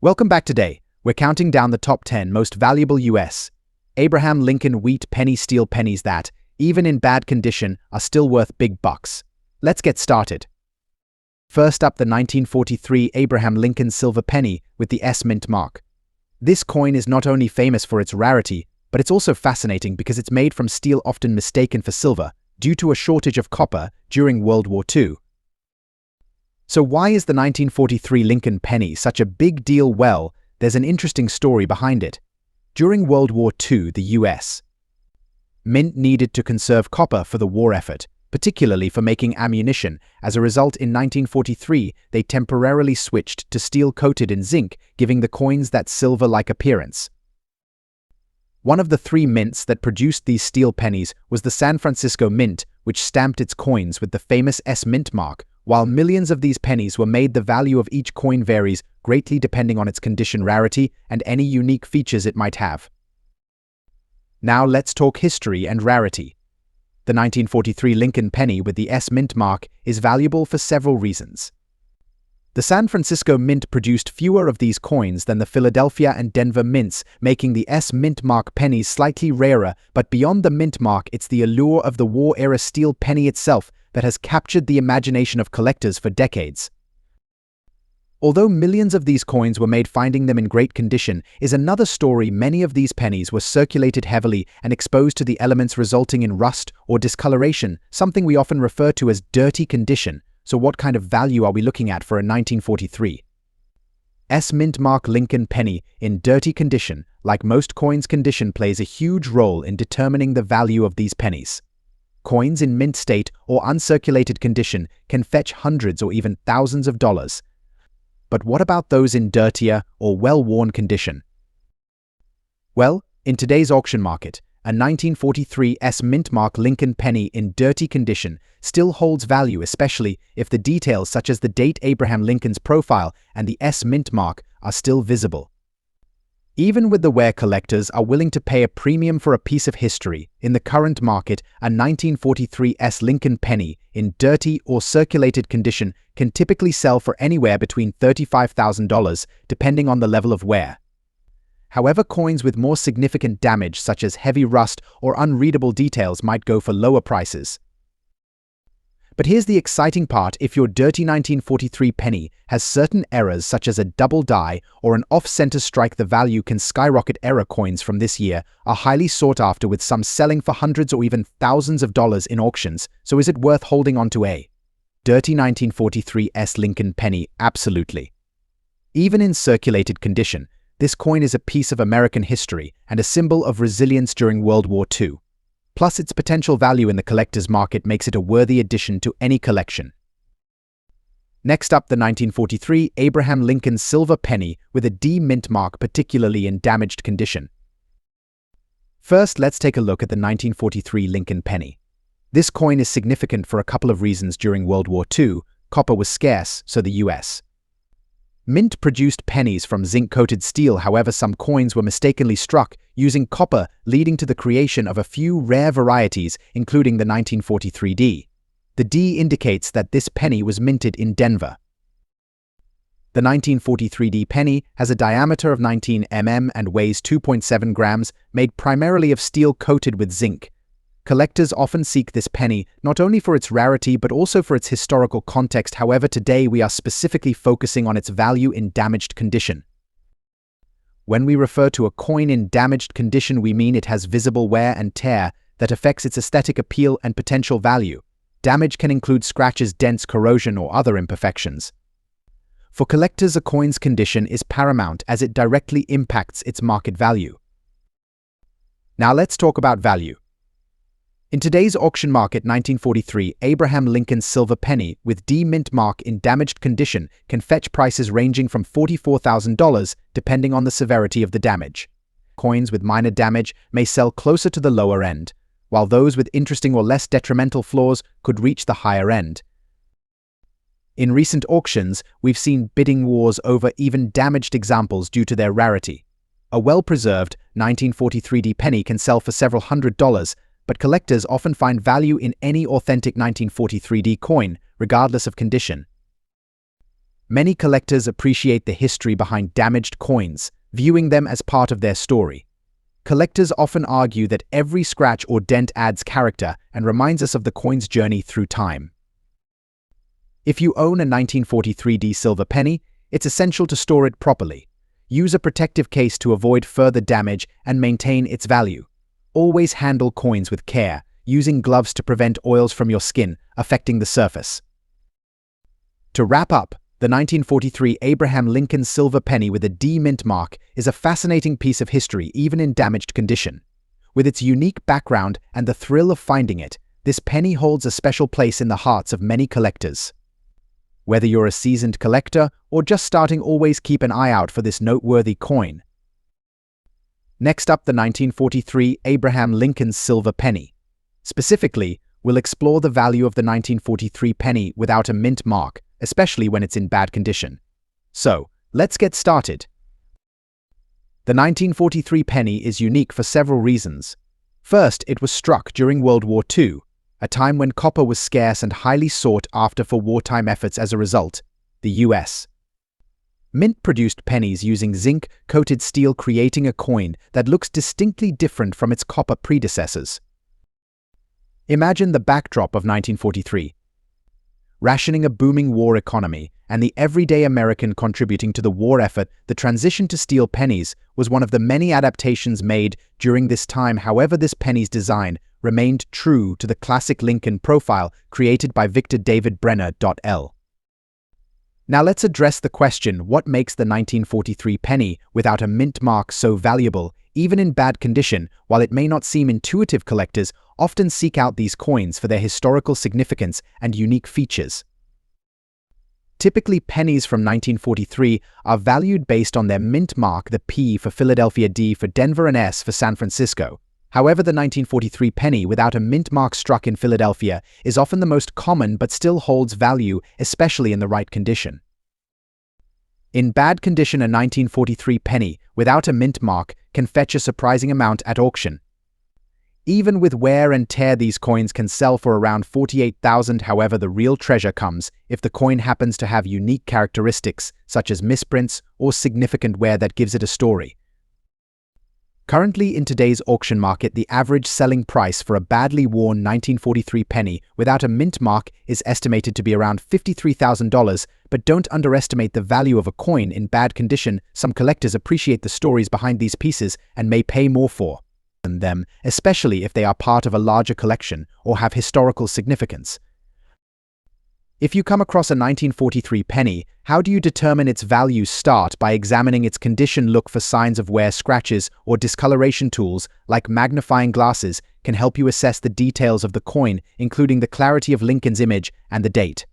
Welcome back today. We're counting down the top 10 most valuable U.S. Abraham Lincoln wheat penny steel pennies that, even in bad condition, are still worth big bucks. Let's get started. First up, the 1943 Abraham Lincoln silver penny with the S mint mark. This coin is not only famous for its rarity, but it's also fascinating because it's made from steel often mistaken for silver due to a shortage of copper during World War II. So why is the 1943 Lincoln penny such a big deal? Well, there's an interesting story behind it. During World War II, the U.S. Mint needed to conserve copper for the war effort, particularly for making ammunition. As a result, in 1943, they temporarily switched to steel coated in zinc, giving the coins that silver-like appearance. One of the three mints that produced these steel pennies was the San Francisco Mint, which stamped its coins with the famous S mint mark. While millions of these pennies were made, the value of each coin varies greatly depending on its condition, rarity, and any unique features it might have. Now let's talk history and rarity. The 1943 Lincoln penny with the S mint mark is valuable for several reasons. The San Francisco Mint produced fewer of these coins than the Philadelphia and Denver mints, making the S mint mark pennies slightly rarer, but beyond the mint mark, it's the allure of the war-era steel penny itself that has captured the imagination of collectors for decades. Although millions of these coins were made, finding them in great condition is another story. Many of these pennies were circulated heavily and exposed to the elements, resulting in rust or discoloration, something we often refer to as dirty condition. So what kind of value are we looking at for a 1943 S mint mark Lincoln penny in dirty condition? Like most coins, condition plays a huge role in determining the value of these pennies. Coins in mint state or uncirculated condition can fetch hundreds or even thousands of dollars. But what about those in dirtier or well-worn condition? Well, in today's auction market, a 1943 S mint mark Lincoln penny in dirty condition still holds value, especially if the details such as the date, Abraham Lincoln's profile, and the S mint mark are still visible. Even with the wear, collectors are willing to pay a premium for a piece of history. In the current market, a 1943 S Lincoln penny in dirty or circulated condition can typically sell for anywhere between $35,000, depending on the level of wear. However, coins with more significant damage, such as heavy rust or unreadable details, might go for lower prices. But here's the exciting part: if your dirty 1943 penny has certain errors such as a double die or an off-center strike, the value can skyrocket. Error coins from this year are highly sought after, with some selling for hundreds or even thousands of dollars in auctions. So is it worth holding on to a dirty 1943 S Lincoln penny? Absolutely. Even in circulated condition, this coin is a piece of American history and a symbol of resilience during World War II. Plus, its potential value in the collector's market makes it a worthy addition to any collection. Next up, the 1943 Abraham Lincoln silver penny with a D mint mark, particularly in damaged condition. First, let's take a look at the 1943 Lincoln penny. This coin is significant for a couple of reasons. During World War II, copper was scarce, so the U.S. Mint produced pennies from zinc-coated steel. However, some coins were mistakenly struck using copper, leading to the creation of a few rare varieties, including the 1943 D. The D indicates that this penny was minted in Denver. The 1943 D penny has a diameter of 19 mm and weighs 2.7 grams, made primarily of steel coated with zinc. Collectors often seek this penny not only for its rarity but also for its historical context. However, today we are specifically focusing on its value in damaged condition. When we refer to a coin in damaged condition, we mean it has visible wear and tear that affects its aesthetic appeal and potential value. Damage can include scratches, dents, corrosion, or other imperfections. For collectors, a coin's condition is paramount as it directly impacts its market value. Now let's talk about value. In today's auction market, 1943 Abraham Lincoln silver penny with D mint mark in damaged condition can fetch prices ranging from $44,000 depending on the severity of the damage. Coins with minor damage may sell closer to the lower end, while those with interesting or less detrimental flaws could reach the higher end. In recent auctions, we've seen bidding wars over even damaged examples due to their rarity. A well-preserved 1943 D penny can sell for several $100s, but collectors often find value in any authentic 1943 D coin, regardless of condition. Many collectors appreciate the history behind damaged coins, viewing them as part of their story. Collectors often argue that every scratch or dent adds character and reminds us of the coin's journey through time. If you own a 1943 silver penny, it's essential to store it properly. Use a protective case to avoid further damage and maintain its value. Always handle coins with care, using gloves to prevent oils from your skin affecting the surface. To wrap up, the 1943 Abraham Lincoln silver penny with a D mint mark is a fascinating piece of history even in damaged condition. With its unique background and the thrill of finding it, this penny holds a special place in the hearts of many collectors. Whether you're a seasoned collector or just starting, always keep an eye out for this noteworthy coin. Next up, the 1943 Abraham Lincoln silver penny. Specifically, we'll explore the value of the 1943 penny without a mint mark, especially when it's in bad condition. So, let's get started. The 1943 penny is unique for several reasons. First, it was struck during World War II, a time when copper was scarce and highly sought after for wartime efforts. As a result, the U.S. Mint produced pennies using zinc-coated steel, creating a coin that looks distinctly different from its copper predecessors. Imagine the backdrop of 1943. Rationing, a booming war economy, and the everyday American contributing to the war effort. The transition to steel pennies was one of the many adaptations made during this time. However, this penny's design remained true to the classic Lincoln profile created by Victor David Brenner. Now let's address the question, what makes the 1943 penny without a mint mark so valuable, even in bad condition? While it may not seem intuitive, collectors often seek out these coins for their historical significance and unique features. Typically, pennies from 1943 are valued based on their mint mark, the P for Philadelphia, D for Denver, and S for San Francisco. However, the 1943 penny without a mint mark struck in Philadelphia is often the most common but still holds value, especially in the right condition. In bad condition, a 1943 penny without a mint mark can fetch a surprising amount at auction. Even with wear and tear, these coins can sell for around $48,000. However, the real treasure comes if the coin happens to have unique characteristics, such as misprints or significant wear that gives it a story. Currently, in today's auction market, the average selling price for a badly worn 1943 penny without a mint mark is estimated to be around $53,000, but don't underestimate the value of a coin in bad condition. Some collectors appreciate the stories behind these pieces and may pay more for them, especially if they are part of a larger collection or have historical significance. If you come across a 1943 penny, how do you determine its value? Start by examining its condition. Look for signs of wear, scratches, or discoloration. Tools like magnifying glasses can help you assess the details of the coin, including the clarity of Lincoln's image and the date.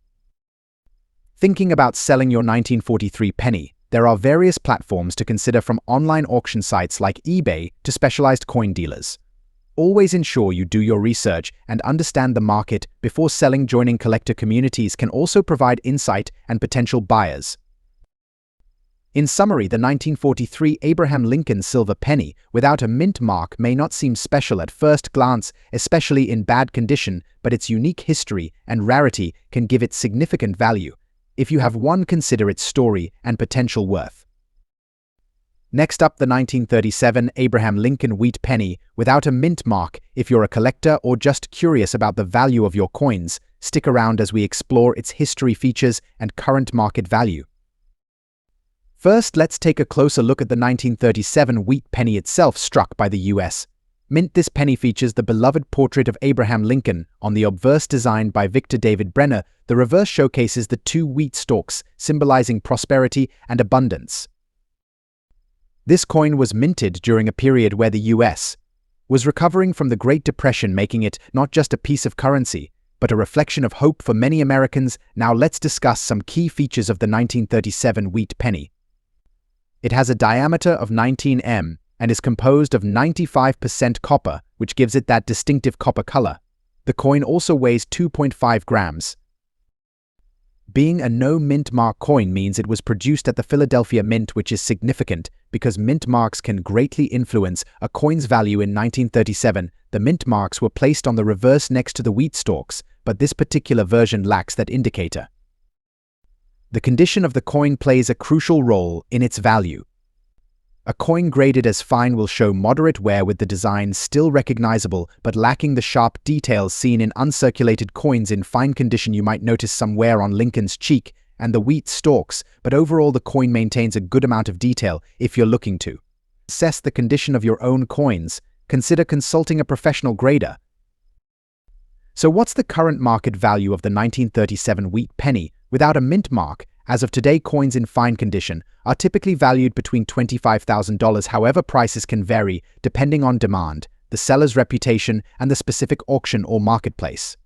Thinking about selling your 1943 penny? There are various platforms to consider, from online auction sites like eBay to specialized coin dealers. Always ensure you do your research and understand the market before selling. Joining collector communities can also provide insight and potential buyers. In summary, the 1943 Abraham Lincoln silver penny without a mint mark may not seem special at first glance, especially in bad condition, but its unique history and rarity can give it significant value. If you have one, consider its story and potential worth. Next up, the 1937 Abraham Lincoln wheat penny without a mint mark. If you're a collector or just curious about the value of your coins, stick around as we explore its history, features, and current market value. First, let's take a closer look at the 1937 wheat penny itself, struck by the U.S. Mint. This penny features the beloved portrait of Abraham Lincoln on the obverse, designed by Victor David Brenner. The reverse showcases the two wheat stalks, symbolizing prosperity and abundance. This coin was minted during a period where the U.S. was recovering from the Great Depression, making it not just a piece of currency, but a reflection of hope for many Americans. Now let's discuss some key features of the 1937 wheat penny. It has a diameter of 19 mm and is composed of 95% copper, which gives it that distinctive copper color. The coin also weighs 2.5 grams. Being a no mint mark coin means it was produced at the Philadelphia Mint, which is significant because mint marks can greatly influence a coin's value. In 1937, the mint marks were placed on the reverse next to the wheat stalks, but this particular version lacks that indicator. The condition of the coin plays a crucial role in its value. A coin graded as fine will show moderate wear with the design still recognizable but lacking the sharp details seen in uncirculated coins. In fine condition, you might notice some wear on Lincoln's cheek and the wheat stalks, but overall the coin maintains a good amount of detail. If you're looking to assess the condition of your own coins, consider consulting a professional grader. So what's the current market value of the 1937 wheat penny without a mint mark? As of today, coins in fine condition are typically valued between $25,000. However, prices can vary depending on demand, the seller's reputation, and the specific auction or marketplace.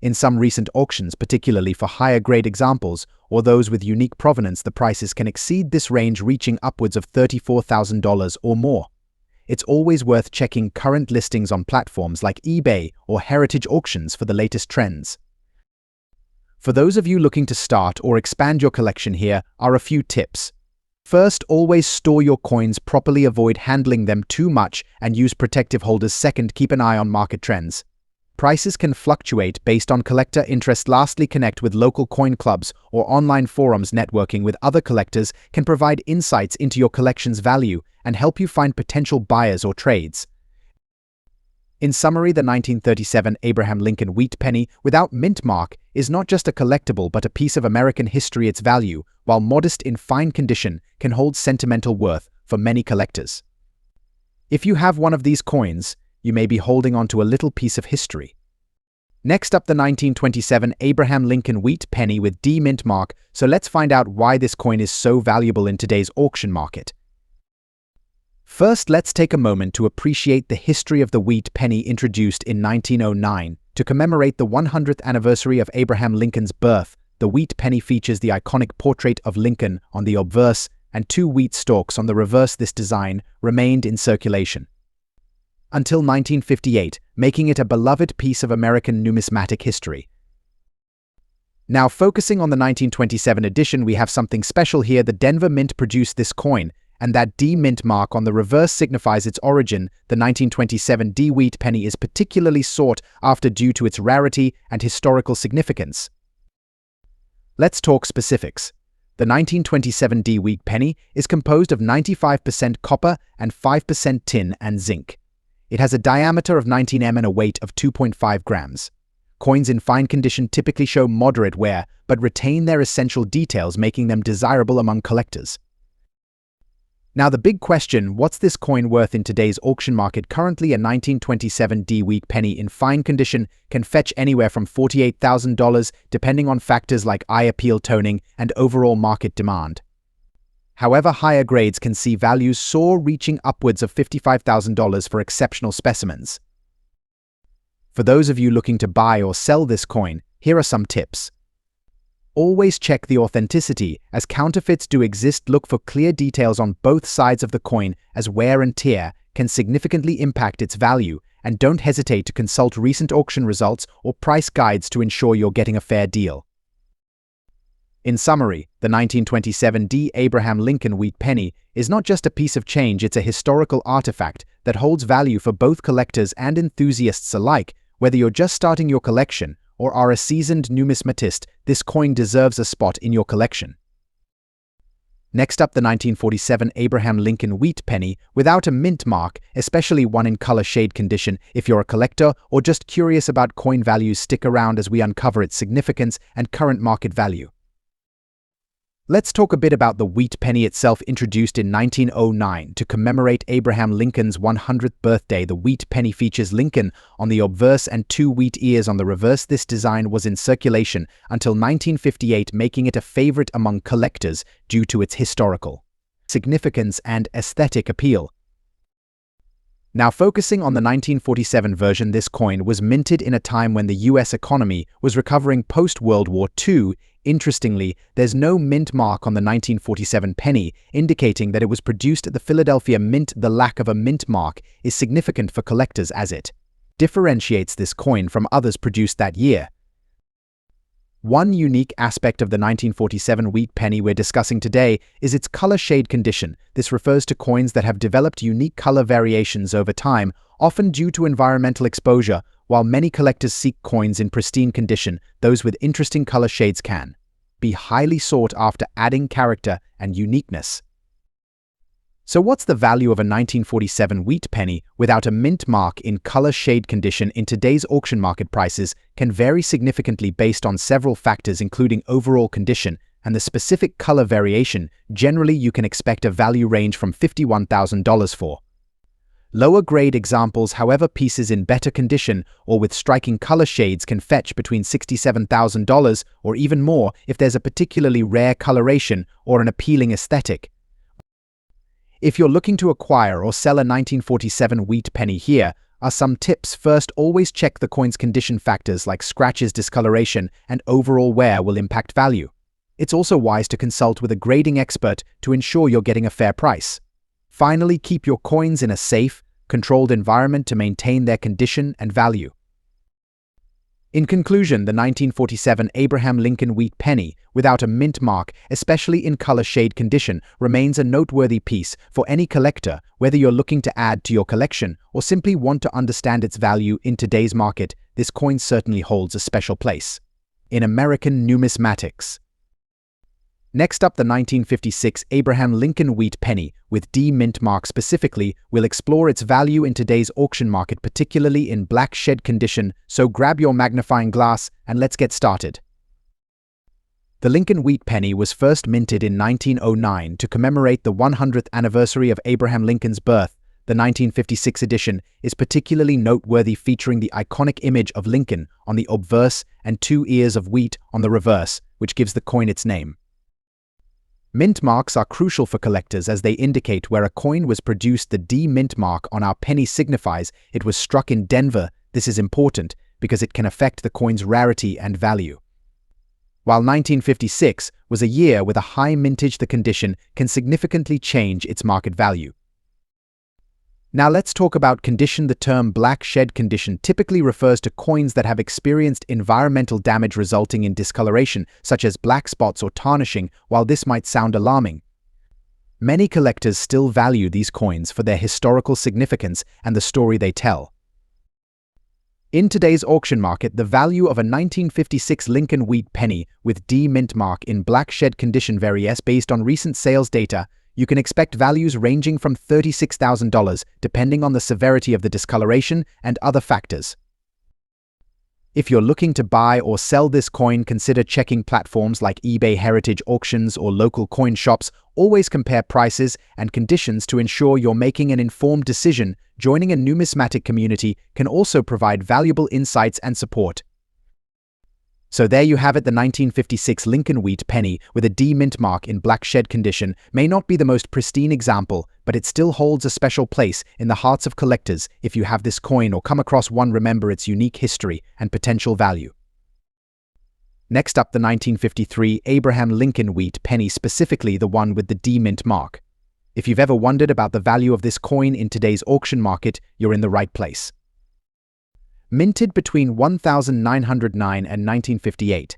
In some recent auctions, particularly for higher-grade examples or those with unique provenance, the prices can exceed this range, reaching upwards of $34,000 or more. It's always worth checking current listings on platforms like eBay or heritage auctions for the latest trends. For those of you looking to start or expand your collection, here are a few tips. First, always store your coins properly, avoid handling them too much, and use protective holders. Second, keep an eye on market trends. Prices can fluctuate based on collector interest. Lastly, connect with local coin clubs or online forums. Networking with other collectors can provide insights into your collection's value and help you find potential buyers or trades. In summary, the 1937 Abraham Lincoln wheat penny without mint mark is not just a collectible but a piece of American history. Its value, while modest in fine condition, can hold sentimental worth for many collectors. If you have one of these coins, you may be holding on to a little piece of history. Next up, the 1927 Abraham Lincoln wheat penny with D mint mark. So let's find out why this coin is so valuable in today's auction market. First, let's take a moment to appreciate the history of the wheat penny. Introduced in 1909 to commemorate the 100th anniversary of Abraham Lincoln's birth, the wheat penny features the iconic portrait of Lincoln on the obverse and two wheat stalks on the reverse. This design remained in circulation until 1958, making it a beloved piece of American numismatic history. Now, focusing on the 1927 edition, we have something special here. The Denver Mint produced this coin, and that D mint mark on the reverse signifies its origin. The 1927 D wheat penny is particularly sought after due to its rarity and historical significance. Let's talk specifics. The 1927 D wheat penny is composed of 95% copper and 5% tin and zinc. It has a diameter of 19 mm and a weight of 2.5 grams. Coins in fine condition typically show moderate wear but retain their essential details, making them desirable among collectors. Now, the big question: what's this coin worth in today's auction market? Currently, a 1927 D wheat penny in fine condition can fetch anywhere from $48,000, depending on factors like eye appeal, toning, and overall market demand. However, higher grades can see values soar, reaching upwards of $55,000 for exceptional specimens. For those of you looking to buy or sell this coin, here are some tips. Always check the authenticity, as counterfeits do exist. Look for clear details on both sides of the coin, as wear and tear can significantly impact its value, and don't hesitate to consult recent auction results or price guides to ensure you're getting a fair deal. In summary, the 1927 D Abraham Lincoln wheat penny is not just a piece of change, it's a historical artifact that holds value for both collectors and enthusiasts alike. Whether you're just starting your collection or are a seasoned numismatist, this coin deserves a spot in your collection. Next up, the 1947 Abraham Lincoln wheat penny without a mint mark, especially one in color shade condition. If you're a collector or just curious about coin values, stick around as we uncover its significance and current market value. Let's talk a bit about the wheat penny itself. Introduced in 1909 to commemorate Abraham Lincoln's 100th birthday, the wheat penny features Lincoln on the obverse and two wheat ears on the reverse. This design was in circulation until 1958, making it a favorite among collectors due to its historical significance and aesthetic appeal. Now, focusing on the 1947 version, this coin was minted in a time when the US economy was recovering post-World War II. Interestingly, there's no mint mark on the 1947 penny, indicating that it was produced at the Philadelphia Mint. The lack of a mint mark is significant for collectors as it differentiates this coin from others produced that year. One unique aspect of the 1947 wheat penny we're discussing today is its color shade condition. This refers to coins that have developed unique color variations over time, often due to environmental exposure. While many collectors seek coins in pristine condition, those with interesting color shades can be highly sought after, adding character and uniqueness. So what's the value of a 1947 wheat penny without a mint mark in color shade condition in today's auction market? Prices can vary significantly based on several factors, including overall condition and the specific color variation. Generally, you can expect a value range from $51,000 for lower grade examples. However, pieces in better condition or with striking color shades can fetch between $67,000 or even more if there's a particularly rare coloration or an appealing aesthetic. If you're looking to acquire or sell a 1947 wheat penny, here are some tips. First, always check the coin's condition. Factors like scratches, discoloration, and overall wear will impact value. It's also wise to consult with a grading expert to ensure you're getting a fair price. Finally, keep your coins in a safe, controlled environment to maintain their condition and value. In conclusion, the 1947 Abraham Lincoln wheat penny, without a mint mark, especially in color shade condition, remains a noteworthy piece for any collector, whether you're looking to add to your collection or simply want to understand its value in today's market. This coin certainly holds a special place in American numismatics. Next up, the 1956 Abraham Lincoln wheat penny with D mint mark. Specifically, we'll explore its value in today's auction market, particularly in black shed condition, so grab your magnifying glass and let's get started. The Lincoln wheat penny was first minted in 1909 to commemorate the 100th anniversary of Abraham Lincoln's birth. The 1956 edition is particularly noteworthy, featuring the iconic image of Lincoln on the obverse and 2 ears of wheat on the reverse, which gives the coin its name. Mint marks are crucial for collectors as they indicate where a coin was produced. The D mint mark on our penny signifies it was struck in Denver. This is important because it can affect the coin's rarity and value. While 1956 was a year with a high mintage, the condition can significantly change its market value. Now let's talk about condition. The term black shed condition typically refers to coins that have experienced environmental damage resulting in discoloration, such as black spots or tarnishing. While this might sound alarming, many collectors still value these coins for their historical significance and the story they tell. In today's auction market, the value of a 1956 Lincoln wheat penny with D mint mark in black shed condition varies based on recent sales data. You can expect values ranging from $36,000 depending on the severity of the discoloration and other factors. If you're looking to buy or sell this coin, consider checking platforms like eBay, heritage auctions, or local coin shops. Always compare prices and conditions to ensure you're making an informed decision. Joining a numismatic community can also provide valuable insights and support. So there you have it. The 1956 Lincoln wheat penny with a D mint mark in black shed condition may not be the most pristine example, but it still holds a special place in the hearts of collectors. If you have this coin or come across one, remember its unique history and potential value. Next up, the 1953 Abraham Lincoln wheat penny, specifically the one with the D mint mark. If you've ever wondered about the value of this coin in today's auction market, you're in the right place. Minted between 1909 and 1958.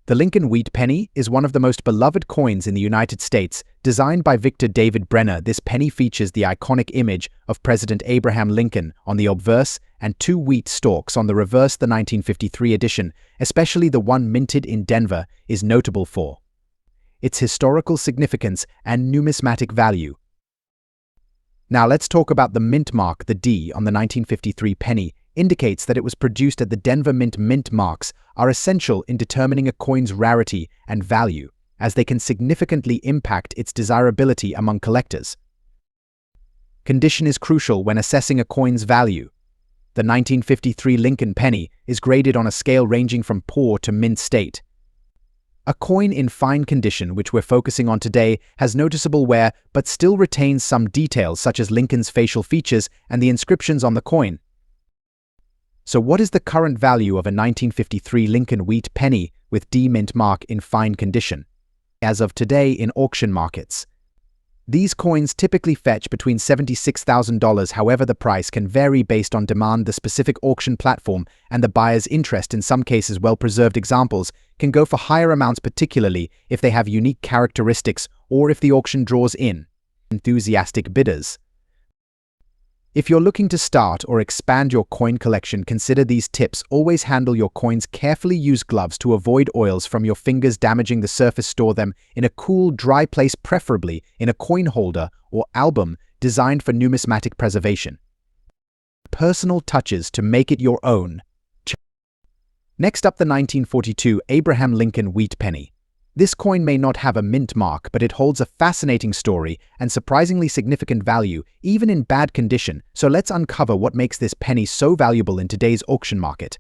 The Lincoln wheat penny is one of the most beloved coins in the United States. Designed by Victor David Brenner, this penny features the iconic image of President Abraham Lincoln on the obverse and 2 wheat stalks on the reverse. The 1953 edition, especially the one minted in Denver, is notable for its historical significance and numismatic value. Now let's talk about the mint mark. The D on the 1953 penny indicates that it was produced at the Denver Mint. Mint marks are essential in determining a coin's rarity and value, as they can significantly impact its desirability among collectors. Condition is crucial when assessing a coin's value. The 1953 Lincoln penny is graded on a scale ranging from poor to mint state. A coin in fine condition, which we're focusing on today, has noticeable wear but still retains some details such as Lincoln's facial features and the inscriptions on the coin. So what is the current value of a 1953 Lincoln wheat penny with D mint mark in fine condition as of today in auction markets? These coins typically fetch between $76,000. However, the price can vary based on demand, the specific auction platform, and the buyer's interest. In some cases, well-preserved examples can go for higher amounts, particularly if they have unique characteristics or if the auction draws in enthusiastic bidders. If you're looking to start or expand your coin collection, consider these tips. Always handle your coins carefully. Use gloves to avoid oils from your fingers damaging the surface. Store them in a cool, dry place, preferably in a coin holder or album designed for numismatic preservation. Personal touches to make it your own. Next up, the 1942 Abraham Lincoln wheat penny. This coin may not have a mint mark, but it holds a fascinating story and surprisingly significant value, even in bad condition. So let's uncover what makes this penny so valuable in today's auction market.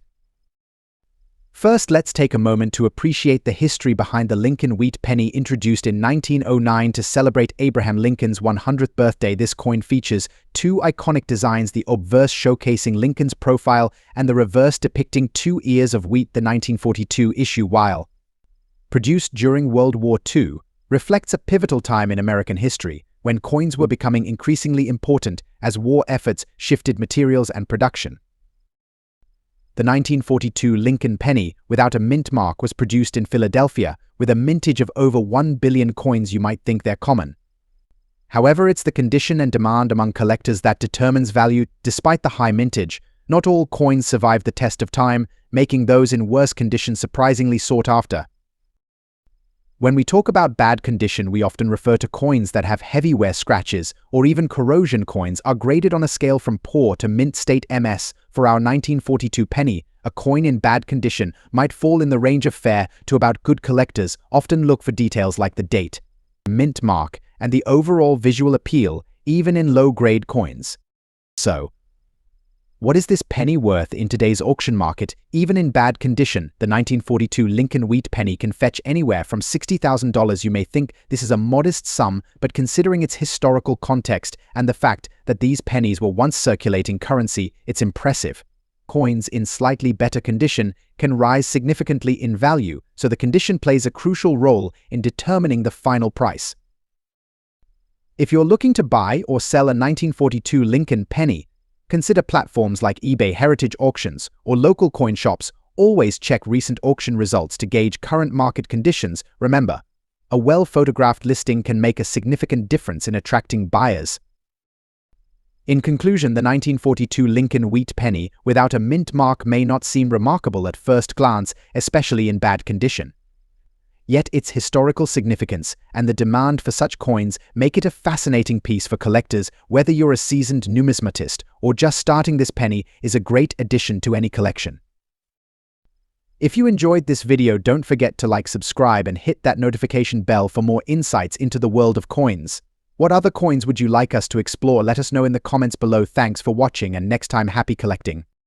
First, let's take a moment to appreciate the history behind the Lincoln wheat penny. Introduced in 1909 to celebrate Abraham Lincoln's 100th birthday, this coin features two iconic designs: the obverse showcasing Lincoln's profile and the reverse depicting two ears of wheat. The 1942 issue, while produced during World War II, reflects a pivotal time in American history when coins were becoming increasingly important as war efforts shifted materials and production. The 1942 Lincoln penny, without a mint mark, was produced in Philadelphia with a mintage of over 1 billion coins. You might think they're common. However, it's the condition and demand among collectors that determines value. Despite the high mintage, not all coins survive the test of time, making those in worse condition surprisingly sought after. When we talk about bad condition, we often refer to coins that have heavy wear, scratches, or even corrosion. Coins are graded on a scale from poor to mint state. MS. For our 1942 penny, a coin in bad condition might fall in the range of fair to about good. Collectors often look for details like the date, mint mark, and the overall visual appeal, even in low-grade coins. So, what is this penny worth in today's auction market? Even in bad condition, the 1942 Lincoln wheat penny can fetch anywhere from $60,000. You may think this is a modest sum, but considering its historical context and the fact that these pennies were once circulating currency, it's impressive. Coins in slightly better condition can rise significantly in value, so the condition plays a crucial role in determining the final price. If you're looking to buy or sell a 1942 Lincoln penny, consider platforms like eBay, heritage auctions, or local coin shops. Always check recent auction results to gauge current market conditions. Remember, a well-photographed listing can make a significant difference in attracting buyers. In conclusion, the 1942 Lincoln wheat penny without a mint mark may not seem remarkable at first glance, especially in bad condition. Yet its historical significance and the demand for such coins make it a fascinating piece for collectors. Whether you're a seasoned numismatist or just starting, this penny is a great addition to any collection. If you enjoyed this video, don't forget to like, subscribe, and hit that notification bell for more insights into the world of coins. What other coins would you like us to explore? Let us know in the comments below. Thanks for watching, and next time, happy collecting.